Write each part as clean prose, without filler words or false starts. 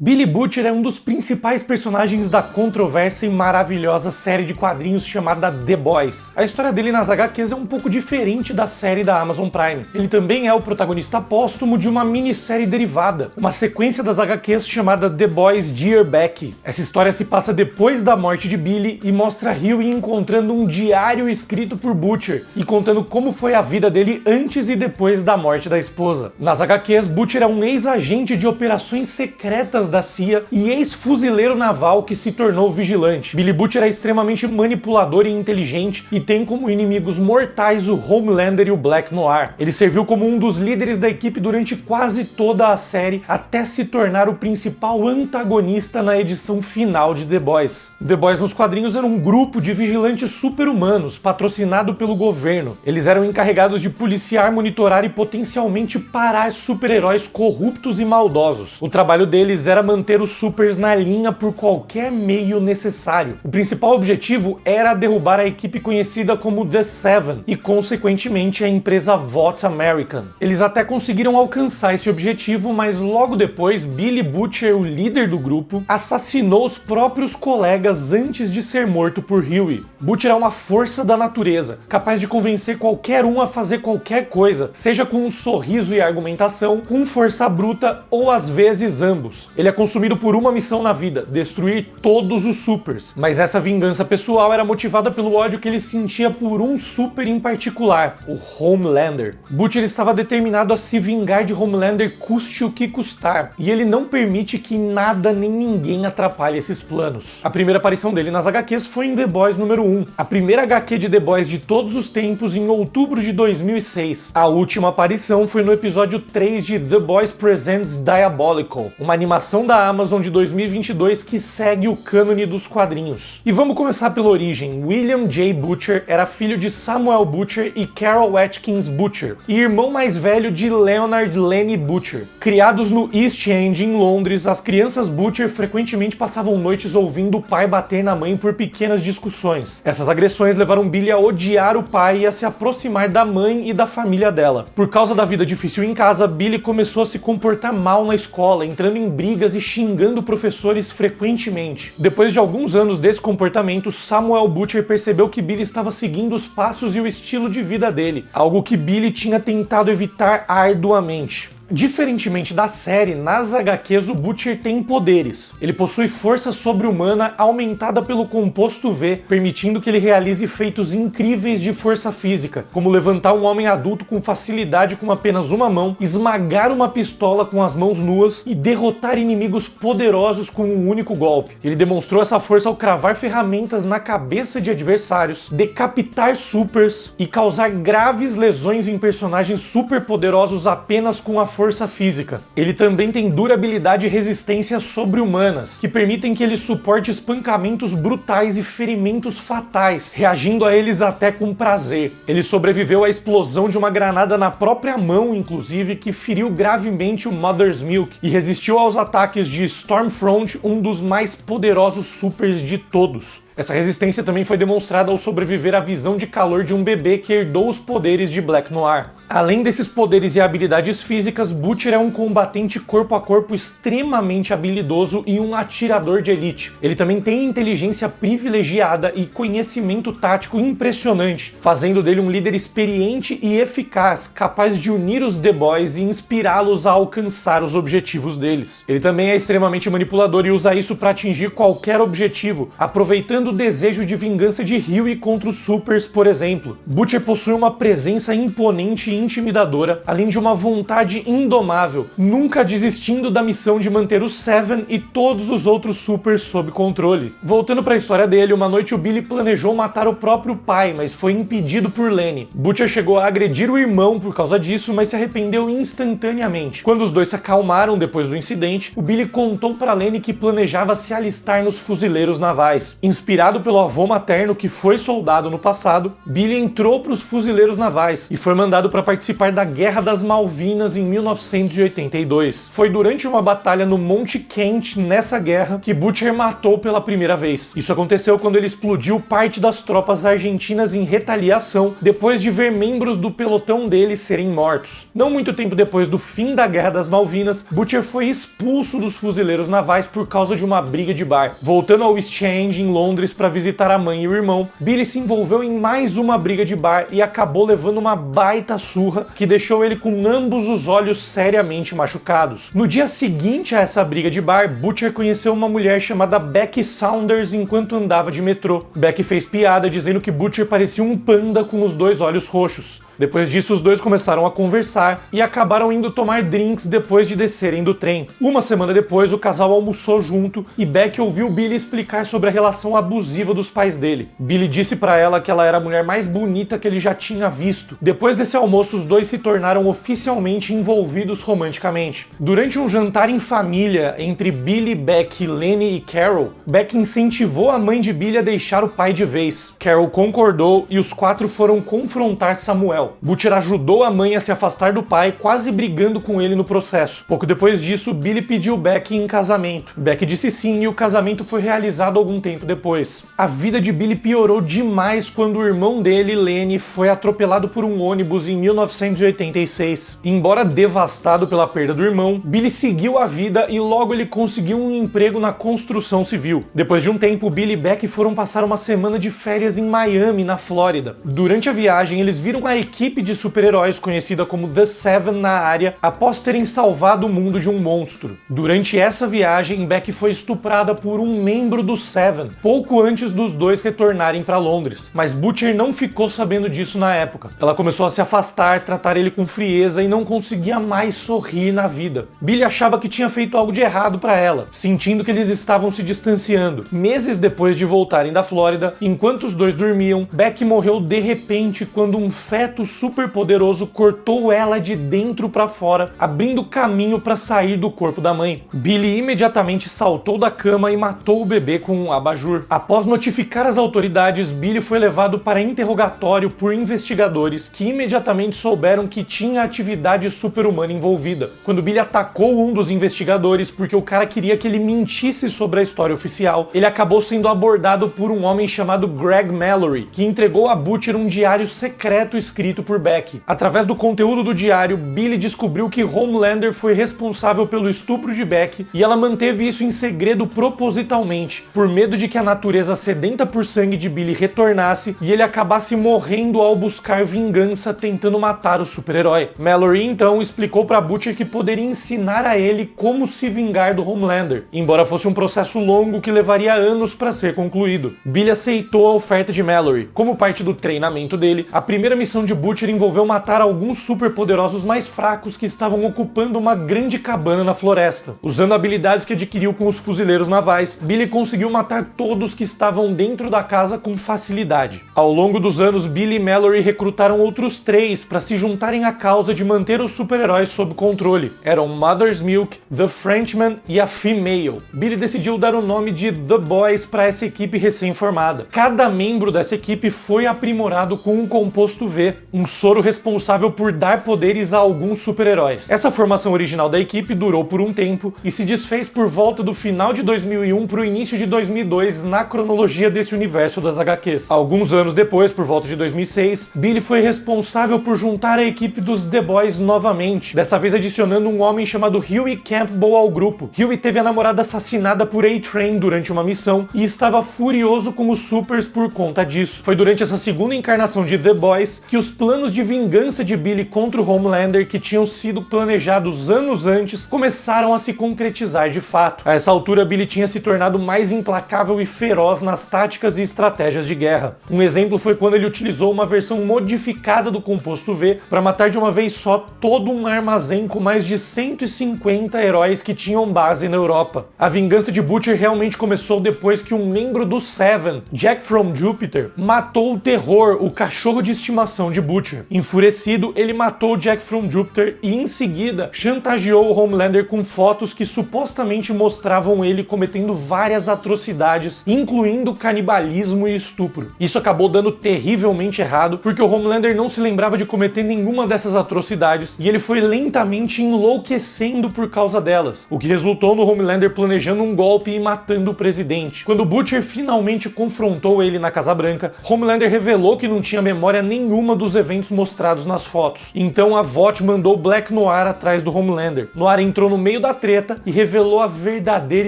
Billy Butcher é um dos principais personagens da controversa e maravilhosa série de quadrinhos chamada The Boys. A história dele nas HQs é um pouco diferente da série da Amazon Prime. Ele também é o protagonista póstumo de uma minissérie derivada, uma sequência das HQs chamada The Boys Dear Becky. Essa história se passa depois da morte de Billy e mostra Huey encontrando um diário escrito por Butcher e contando como foi a vida dele antes e depois da morte da esposa. Nas HQs, Butcher é um ex-agente de operações secretas da CIA e ex-fuzileiro naval que se tornou vigilante. Billy Butcher é extremamente manipulador e inteligente e tem como inimigos mortais o Homelander e o Black Noir. Ele serviu como um dos líderes da equipe durante quase toda a série, até se tornar o principal antagonista na edição final de The Boys. The Boys nos quadrinhos era um grupo de vigilantes super-humanos, patrocinado pelo governo. Eles eram encarregados de policiar, monitorar e potencialmente parar super-heróis corruptos e maldosos. O trabalho deles era manter os supers na linha por qualquer meio necessário. O principal objetivo era derrubar a equipe conhecida como The Seven e, consequentemente, a empresa Vought American. Eles até conseguiram alcançar esse objetivo, mas logo depois, Billy Butcher, o líder do grupo, assassinou os próprios colegas antes de ser morto por Huey. Butcher é uma força da natureza, capaz de convencer qualquer um a fazer qualquer coisa, seja com um sorriso e argumentação, com força bruta ou às vezes ambos. Ele é consumido por uma missão na vida: destruir todos os supers. Mas essa vingança pessoal era motivada pelo ódio que ele sentia por um super em particular, o Homelander. Butcher estava determinado a se vingar de Homelander custe o que custar, e ele não permite que nada nem ninguém atrapalhe esses planos. A primeira aparição dele nas HQs foi em The Boys número 1, a primeira HQ de The Boys de todos os tempos, em outubro de 2006. A última aparição foi no episódio 3 de The Boys Presents Diabolical, uma animação da Amazon de 2022 que segue o cânone dos quadrinhos. E vamos começar pela origem. William J. Butcher era filho de Samuel Butcher e Carol Atkins Butcher, e irmão mais velho de Leonard Lenny Butcher. Criados no East End, em Londres, as crianças Butcher frequentemente passavam noites ouvindo o pai bater na mãe por pequenas discussões. Essas agressões levaram Billy a odiar o pai e a se aproximar da mãe e da família dela. Por causa da vida difícil em casa, Billy começou a se comportar mal na escola, entrando em brigas e xingando professores frequentemente. Depois de alguns anos desse comportamento, Samuel Butcher percebeu que Billy estava seguindo os passos e o estilo de vida dele, algo que Billy tinha tentado evitar arduamente. Diferentemente da série, nas HQs o Butcher tem poderes. Ele possui força sobre-humana aumentada pelo composto V, permitindo que ele realize feitos incríveis de força física, como levantar um homem adulto com facilidade com apenas uma mão, esmagar uma pistola com as mãos nuas e derrotar inimigos poderosos com um único golpe. Ele demonstrou essa força ao cravar ferramentas na cabeça de adversários, decapitar supers e causar graves lesões em personagens superpoderosos apenas com a força física. Ele também tem durabilidade e resistência sobre-humanas, que permitem que ele suporte espancamentos brutais e ferimentos fatais, reagindo a eles até com prazer. Ele sobreviveu à explosão de uma granada na própria mão, inclusive, que feriu gravemente o Mother's Milk, e resistiu aos ataques de Stormfront, um dos mais poderosos supers de todos. Essa resistência também foi demonstrada ao sobreviver à visão de calor de um bebê que herdou os poderes de Black Noir. Além desses poderes e habilidades físicas, Butcher é um combatente corpo a corpo extremamente habilidoso e um atirador de elite. Ele também tem inteligência privilegiada e conhecimento tático impressionante, fazendo dele um líder experiente e eficaz, capaz de unir os The Boys e inspirá-los a alcançar os objetivos deles. Ele também é extremamente manipulador e usa isso para atingir qualquer objetivo, aproveitando o desejo de vingança de Huey contra os supers, por exemplo. Butcher possui uma presença imponente e intimidadora, além de uma vontade indomável, nunca desistindo da missão de manter o Seven e todos os outros supers sob controle. Voltando para a história dele, uma noite o Billy planejou matar o próprio pai, mas foi impedido por Lenny. Butcher chegou a agredir o irmão por causa disso, mas se arrependeu instantaneamente. Quando os dois se acalmaram depois do incidente, o Billy contou para Lenny que planejava se alistar nos fuzileiros navais. Inspirado Inspirado pelo avô materno, que foi soldado no passado, Billy entrou para os fuzileiros navais e foi mandado para participar da Guerra das Malvinas em 1982. Foi durante uma batalha no Monte Kent, nessa guerra, que Butcher matou pela primeira vez. Isso aconteceu quando ele explodiu parte das tropas argentinas em retaliação, depois de ver membros do pelotão dele serem mortos. Não muito tempo depois do fim da Guerra das Malvinas, Butcher foi expulso dos fuzileiros navais por causa de uma briga de bar. Voltando ao East End, em Londres, para visitar a mãe e o irmão, Billy se envolveu em mais uma briga de bar e acabou levando uma baita surra que deixou ele com ambos os olhos seriamente machucados. No dia seguinte a essa briga de bar, Butcher conheceu uma mulher chamada Becky Saunders enquanto andava de metrô. Becky fez piada dizendo que Butcher parecia um panda com os dois olhos roxos. Depois disso, os dois começaram a conversar e acabaram indo tomar drinks depois de descerem do trem. Uma semana depois, o casal almoçou junto e Becky ouviu Billy explicar sobre a relação abusiva dos pais dele. Billy disse pra ela que ela era a mulher mais bonita que ele já tinha visto. Depois desse almoço, os dois se tornaram oficialmente envolvidos romanticamente. Durante um jantar em família entre Billy, Becky, Lenny e Carol, Becky incentivou a mãe de Billy a deixar o pai de vez. Carol concordou e os quatro foram confrontar Samuel. Butcher ajudou a mãe a se afastar do pai, quase brigando com ele no processo. Pouco depois disso, Billy pediu Becky em casamento. Becky disse sim e o casamento foi realizado algum tempo depois. A vida de Billy piorou demais quando o irmão dele, Lenny, foi atropelado por um ônibus em 1986. Embora devastado pela perda do irmão, Billy seguiu a vida e logo ele conseguiu um emprego na construção civil. Depois de um tempo, Billy e Becky foram passar uma semana de férias em Miami, na Flórida. Durante a viagem, eles viram a equipe de super-heróis conhecida como The Seven na área após terem salvado o mundo de um monstro. Durante essa viagem, Becky foi estuprada por um membro do Seven, pouco antes dos dois retornarem para Londres. Mas Butcher não ficou sabendo disso na época. Ela começou a se afastar, tratar ele com frieza e não conseguia mais sorrir na vida. Billy achava que tinha feito algo de errado para ela, sentindo que eles estavam se distanciando. Meses depois de voltarem da Flórida, enquanto os dois dormiam, Becky morreu de repente quando um feto super poderoso cortou ela de dentro para fora, abrindo caminho para sair do corpo da mãe. Billy imediatamente saltou da cama e matou o bebê com um abajur. Após notificar as autoridades, Billy foi levado para interrogatório por investigadores que imediatamente souberam que tinha atividade super-humana envolvida. Quando Billy atacou um dos investigadores porque o cara queria que ele mentisse sobre a história oficial, ele acabou sendo abordado por um homem chamado Greg Mallory, que entregou a Butcher um diário secreto escrito por Becky. Através do conteúdo do diário, Billy descobriu que Homelander foi responsável pelo estupro de Becky e ela manteve isso em segredo propositalmente, por medo de que a natureza sedenta por sangue de Billy retornasse e ele acabasse morrendo ao buscar vingança tentando matar o super-herói. Mallory então explicou para Butcher que poderia ensinar a ele como se vingar do Homelander, embora fosse um processo longo que levaria anos para ser concluído. Billy aceitou a oferta de Mallory. Como parte do treinamento dele, a primeira missão de Butcher envolveu matar alguns superpoderosos mais fracos que estavam ocupando uma grande cabana na floresta. Usando habilidades que adquiriu com os fuzileiros navais, Billy conseguiu matar todos que estavam dentro da casa com facilidade. Ao longo dos anos, Billy e Mallory recrutaram outros 3 para se juntarem à causa de manter os super-heróis sob controle. Eram Mother's Milk, The Frenchman e a Female. Billy decidiu dar o nome de The Boys para essa equipe recém-formada. Cada membro dessa equipe foi aprimorado com um composto V, um soro responsável por dar poderes a alguns super-heróis. Essa formação original da equipe durou por um tempo e se desfez por volta do final de 2001 para o início de 2002 na cronologia desse universo das HQs. Alguns anos depois, por volta de 2006, Billy foi responsável por juntar a equipe dos The Boys novamente, dessa vez adicionando um homem chamado Huey Campbell ao grupo. Huey teve a namorada assassinada por A-Train durante uma missão e estava furioso com os Supers por conta disso. Foi durante essa segunda encarnação de The Boys que os planos de vingança de Billy contra o Homelander, que tinham sido planejados anos antes, começaram a se concretizar de fato. A essa altura, Billy tinha se tornado mais implacável e feroz nas táticas e estratégias de guerra. Um exemplo foi quando ele utilizou uma versão modificada do composto V para matar de uma vez só todo um armazém com mais de 150 heróis que tinham base na Europa. A vingança de Butcher realmente começou depois que um membro do Seven, Jack from Jupiter, matou o Terror, o cachorro de estimação de Butcher. Butcher. Enfurecido, ele matou Jack from Jupiter e em seguida chantageou o Homelander com fotos que supostamente mostravam ele cometendo várias atrocidades, incluindo canibalismo e estupro. Isso acabou dando terrivelmente errado, porque o Homelander não se lembrava de cometer nenhuma dessas atrocidades e ele foi lentamente enlouquecendo por causa delas, o que resultou no Homelander planejando um golpe e matando o presidente. Quando Butcher finalmente confrontou ele na Casa Branca, Homelander revelou que não tinha memória nenhuma dos eventos mostrados nas fotos. Então a VOT mandou Black Noir atrás do Homelander. Noir entrou no meio da treta e revelou a verdadeira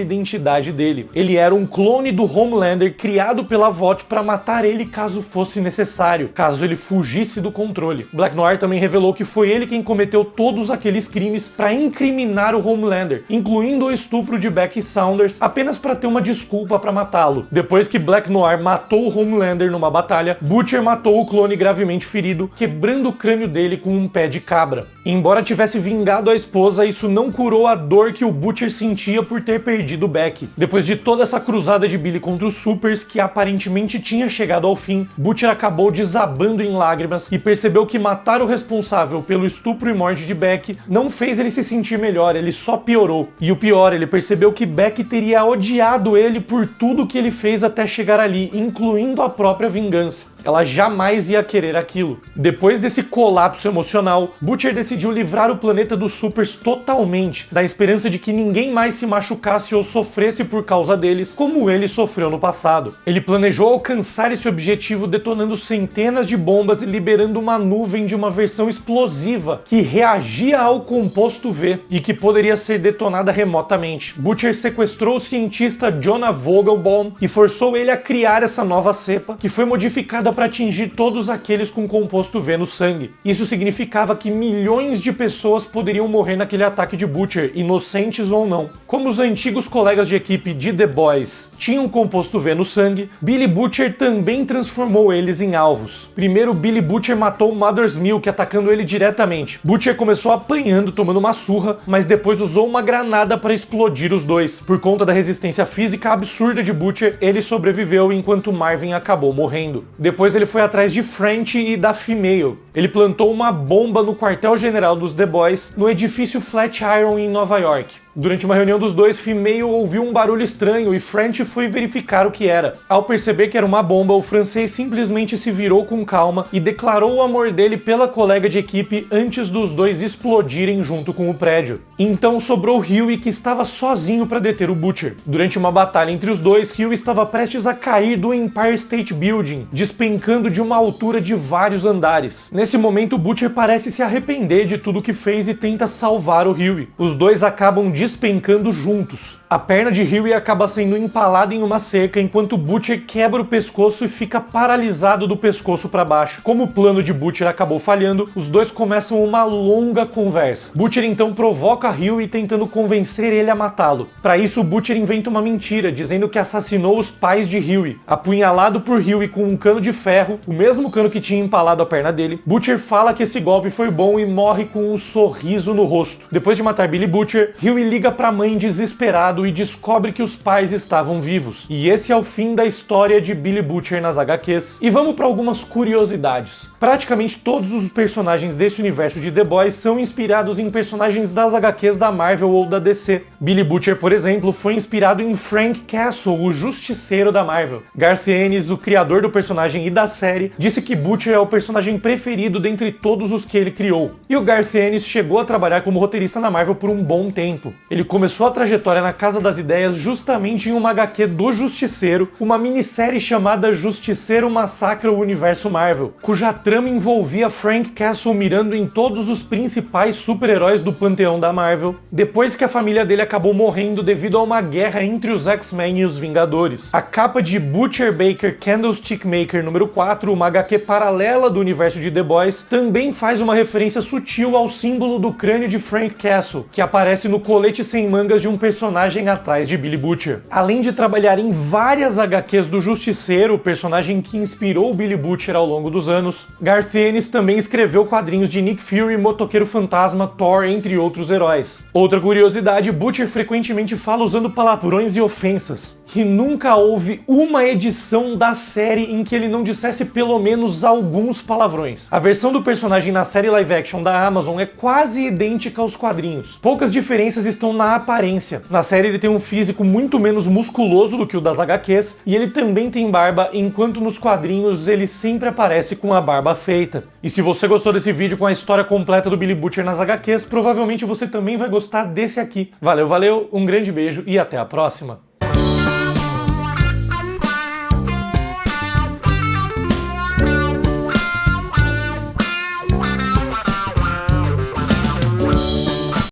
identidade dele. Ele era um clone do Homelander criado pela VOT para matar ele caso fosse necessário, caso ele fugisse do controle. Black Noir também revelou que foi ele quem cometeu todos aqueles crimes para incriminar o Homelander, incluindo o estupro de Becky Saunders, apenas para ter uma desculpa para matá-lo. Depois que Black Noir matou o Homelander numa batalha, Butcher matou o clone gravemente ferido, quebrando o crânio dele com um pé de cabra. Embora tivesse vingado a esposa, isso não curou a dor que o Butcher sentia por ter perdido Becky. Depois de toda essa cruzada de Billy contra os Supers, que aparentemente tinha chegado ao fim, Butcher acabou desabando em lágrimas e percebeu que matar o responsável pelo estupro e morte de Becky não fez ele se sentir melhor, ele só piorou. E o pior, ele percebeu que Becky teria odiado ele por tudo que ele fez até chegar ali, incluindo a própria vingança. Ela jamais ia querer aquilo. Depois desse colapso emocional, Butcher decidiu livrar o planeta dos Supers totalmente, da esperança de que ninguém mais se machucasse ou sofresse por causa deles, como ele sofreu no passado. Ele planejou alcançar esse objetivo detonando centenas de bombas e liberando uma nuvem de uma versão explosiva que reagia ao composto V e que poderia ser detonada remotamente. Butcher sequestrou o cientista Jonah Vogelbaum e forçou ele a criar essa nova cepa, que foi modificada para atingir todos aqueles com composto V no sangue. Isso significava que milhões de pessoas poderiam morrer naquele ataque de Butcher, inocentes ou não. Como os antigos colegas de equipe de The Boys tinham composto V no sangue, Billy Butcher também transformou eles em alvos. Primeiro, Billy Butcher matou Mother's Milk, atacando ele diretamente. Butcher começou apanhando, tomando uma surra, mas depois usou uma granada para explodir os dois. Por conta da resistência física absurda de Butcher, ele sobreviveu enquanto Marvin acabou morrendo. Depois ele foi atrás de French e da Female. Ele plantou uma bomba no quartel-general dos The Boys, no edifício Flatiron em Nova York. Durante uma reunião dos dois, Female ouviu um barulho estranho e French foi verificar o que era. Ao perceber que era uma bomba, o francês simplesmente se virou com calma e declarou o amor dele pela colega de equipe antes dos dois explodirem junto com o prédio. Então sobrou Huey, que estava sozinho para deter o Butcher. Durante uma batalha entre os dois, Huey estava prestes a cair do Empire State Building, despencando de uma altura de vários andares. Nesse momento, o Butcher parece se arrepender de tudo que fez e tenta salvar o Huey. Os dois acabam despencando juntos. A perna de Huey acaba sendo empalada em uma cerca, enquanto Butcher quebra o pescoço e fica paralisado do pescoço para baixo. Como o plano de Butcher acabou falhando, os dois começam uma longa conversa. Butcher então provoca Huey tentando convencer ele a matá-lo. Para isso, Butcher inventa uma mentira, dizendo que assassinou os pais de Huey. Apunhalado por Huey com um cano de ferro, o mesmo cano que tinha empalado a perna dele, Butcher fala que esse golpe foi bom e morre com um sorriso no rosto. Depois de matar Billy Butcher, Huey liga para a mãe desesperado e descobre que os pais estavam vivos. E esse é o fim da história de Billy Butcher nas HQs. E vamos para algumas curiosidades. Praticamente todos os personagens desse universo de The Boys são inspirados em personagens das HQs da Marvel ou da DC. Billy Butcher, por exemplo, foi inspirado em Frank Castle, o Justiceiro da Marvel. Garth Ennis, o criador do personagem e da série, disse que Butcher é o personagem preferido dentre todos os que ele criou. E o Garth Ennis chegou a trabalhar como roteirista na Marvel por um bom tempo. Ele começou a trajetória na Casa das Ideias justamente em uma HQ do Justiceiro, uma minissérie chamada Justiceiro Massacra o Universo Marvel, cuja trama envolvia Frank Castle mirando em todos os principais super-heróis do panteão da Marvel, depois que a família dele acabou morrendo devido a uma guerra entre os X-Men e os Vingadores. A capa de Butcher Baker Candlestick Maker número 4, uma HQ paralela do universo de The Boys, também faz uma referência sutil ao símbolo do crânio de Frank Castle, que aparece no colete noite sem mangas de um personagem atrás de Billy Butcher. Além de trabalhar em várias HQs do Justiceiro, o personagem que inspirou Billy Butcher ao longo dos anos, Garth Ennis também escreveu quadrinhos de Nick Fury, Motoqueiro Fantasma, Thor, entre outros heróis. Outra curiosidade, Butcher frequentemente fala usando palavrões e ofensas, e nunca houve uma edição da série em que ele não dissesse pelo menos alguns palavrões. A versão do personagem na série live action da Amazon é quase idêntica aos quadrinhos. Poucas diferenças estão na aparência. Na série ele tem um físico muito menos musculoso do que o das HQs, e ele também tem barba, enquanto nos quadrinhos ele sempre aparece com a barba feita. E se você gostou desse vídeo com a história completa do Billy Butcher nas HQs, provavelmente você também vai gostar desse aqui. Valeu, um grande beijo e até a próxima!